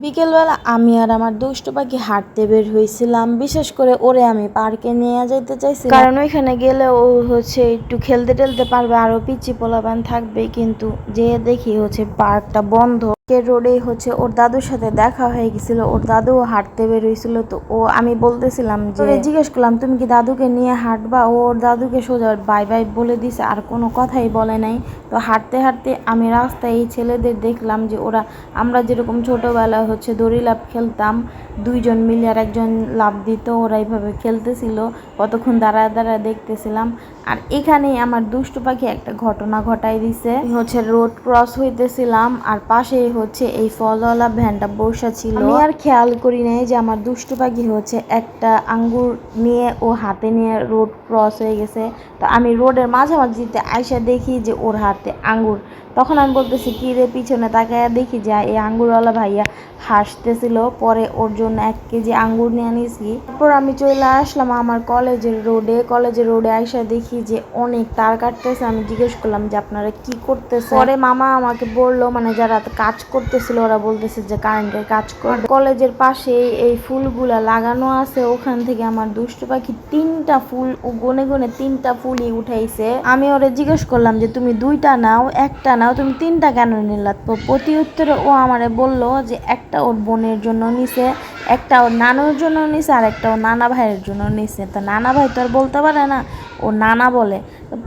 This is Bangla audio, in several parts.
বিকেলবেলা আমি আর আমার দুষ্টু পাখি হাঁটতে বের হয়েছিলাম। বিশেষ করে ওরে আমি পার্কে নিয়ে যেতে চাইছি, কারণ ওইখানে গেলে ও একটু খেলতে টেলতে পারবে, আরো পিচ্চি পোলাপান থাকবে। কিন্তু যে দেখি পার্কটা বন্ধ। রোডে ওর দাদুর সাথে দেখা হয়ে গেছিল, ওর দাদুও হাঁটতে বের হয়েছিল। তো আমি বলতেছিলাম যে জিজ্ঞেস করলাম তুমি কি দাদুকে নিয়ে হাঁটবা, ওর দাদুকে সোজা বাই বাই বলে দিছে, আর কোনো কথাই বলে নাই। তো হাঁটতে হাঁটতে আমি রাস্তায় এই ছেলেদের দেখলাম যে ওরা আমরা যেরকম ছোটবেলায় দড়ি লাফ খেলতাম, দুইজন মিলে আর একজন লাফ দিত, ওরা এইভাবে খেলতেছিল। কতক্ষণ দাঁড়ায় দাঁড়ায় দেখতেছিলাম। আর এখানেই আমার দুষ্টু পাখি একটা ঘটনা ঘটাই দিছে। রোড ক্রস হইতেছিলাম, আর পাশেই এই ফলওয়ালা ভ্যানটা বসা ছিল। আমি আর খেয়াল করি নাই যে আমার দুষ্টু পাখি একটা আঙ্গুর নিয়ে ও হাতে নিয়ে রোড ক্রস হয়ে গেছে। তো আমি রোডের মাঝামাঝিতে আইসা দেখি যে ওর হাতে আঙ্গুর। তখন আমি বলতেছি কি রে, পিছনে তাকায় দেখি যে এই আঙ্গুরওয়ালা ভাইয়া হাসতেছিল। পরে ওর জন্য 1 কেজি আঙ্গুর নিয়ে নিয়েছি। তারপর আমি চলে আসলাম আমার কলেজের রোডে আইসা দেখি যে অনেক তার কাটতেছে। আমি জিজ্ঞেস করলাম যে আপনারা কি করতেছে। পরে মামা আমাকে বললো, মানে যারা কাজ করতেছিল ওরা বলতেছে যে কারেন্টের কাজ করে। কলেজের পাশে এই ফুলগুলা লাগানো আছে, ওখান থেকে আমার দুষ্টু পাখি 3টা ফুল ও গনে গনে 3টা ফুলই উঠাইছে। আমি ওরে জিজ্ঞেস করলাম যে তুমি 2টা নাও, একটা নাও, তুমি 3টা কেন নিলা? তো প্রতি উত্তরে ও আমারে বললো যে একটা ওর বোনের জন্য নিছে, একটা ওর নানুর জন্য নিছে, আর একটা ওর নানা ভাইয়ের জন্য নিছে। তো নানা ভাই তো আর বলতে পারে না, ও নানা বলে।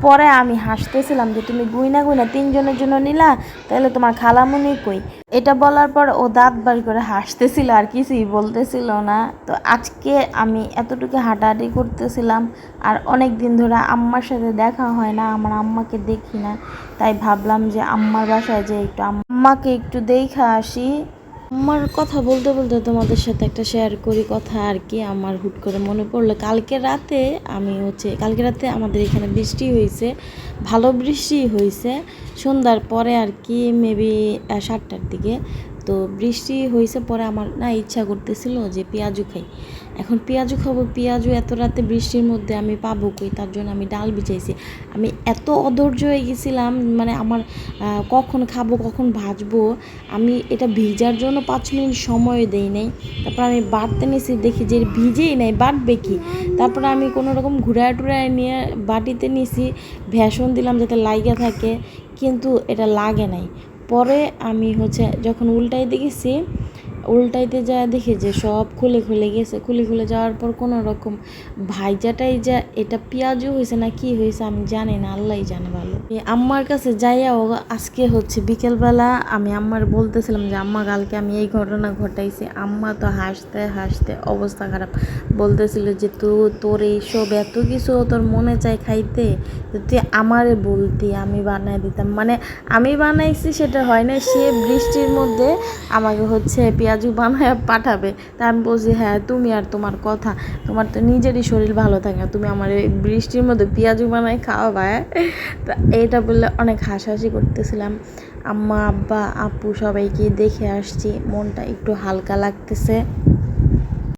পরে আমি হাসতেছিলাম যে তুমি গুইনা গুইনা 3 জনের জন্য নিলা, তাহলে তোমার খালামুনি কই? এটা বলার পর ও দাঁত বাড়ি করে হাসতেছিল, আর কিছুই বলতেছিল না। তো আজকে আমি এতটুকু হাঁটাহাঁটি করতেছিলাম, আর অনেক দিন ধরে আম্মার সাথে দেখা হয় না, আমার আম্মাকে দেখি না। তাই ভাবলাম যে আম্মার বাসায় যে একটু আম্মাকে একটু দেখা আসি। আমার কথা বলতে বলতে তোমাদের সাথে একটা শেয়ার করি কথা আর কি। আমার হুট করে মনে পড়লো কালকে রাতে আমাদের এখানে বৃষ্টি হয়েছে, ভালো বৃষ্টি হয়েছে সন্ধ্যার পরে আর কি, মেবি 7টার দিকে। তো বৃষ্টি হয়েছে, পরে আমার না ইচ্ছা করতেছিল যে পেঁয়াজু খাই। এখন পেঁয়াজু খাবো, পেঁয়াজু এত রাতে বৃষ্টির মধ্যে আমি পাবো কই? তার জন্য আমি ডাল বিছাইছি। আমি এত অধৈর্য হয়ে গেছিলাম, মানে আমার কখন খাবো কখন ভাজবো, আমি এটা ভিজার জন্য 5 মিনিট সময় দেই নাই। তারপর আমি বাটতে নিয়েছি, দেখি যে ভিজেই নাই, বাটবে কি? তারপর আমি কোনো রকম ঘুরায় টুরায় নিয়ে বাটিতে নিয়েছি, ভেষণ দিলাম যাতে লাইগা থাকে, কিন্তু এটা লাগে নাই। পরে আমি যখন উল্টাইতে যায় দেখি যে সব খুলে খুলে গেছে। খুলে যাওয়ার পর কোনো রকম ভাইজাটাই যা, এটা পেঁয়াজও হয়েছে না কি হয়েছে আমি জানি না, আল্লাহই জানে ভালো। আম্মার কাছে যাইয়াও আজকে বিকেলবেলা আমি আম্মার বলতেছিলাম যে আম্মা কালকে আমি এই ঘটনা ঘটাইছি। আম্মা তো হাসতে হাসতে অবস্থা খারাপ, বলতেছিল যে তোর এইসব এত কিছু তোর মনে চাই খাইতে, তুই আমারে বলতি আমি বানাই দিতাম। মানে আমি বানাইছি সেটা হয় না, সে বৃষ্টির মধ্যে আমাকে পেঁয়াজু বানায় পাঠাবে। তা আমি বলছি হ্যাঁ তুমি আর তোমার কথা, তোমার তো নিজেরই শরীর ভালো থাকে না, তুমি আমার এই বৃষ্টির মধ্যে পেঁয়াজু বানায় খাওয়াবা? তা এইটা বললে অনেক হাসাহাসি করতেছিলাম। আম্মা আব্বা আপু সবাইকে দেখে আসছি, মনটা একটু হালকা লাগতেছে।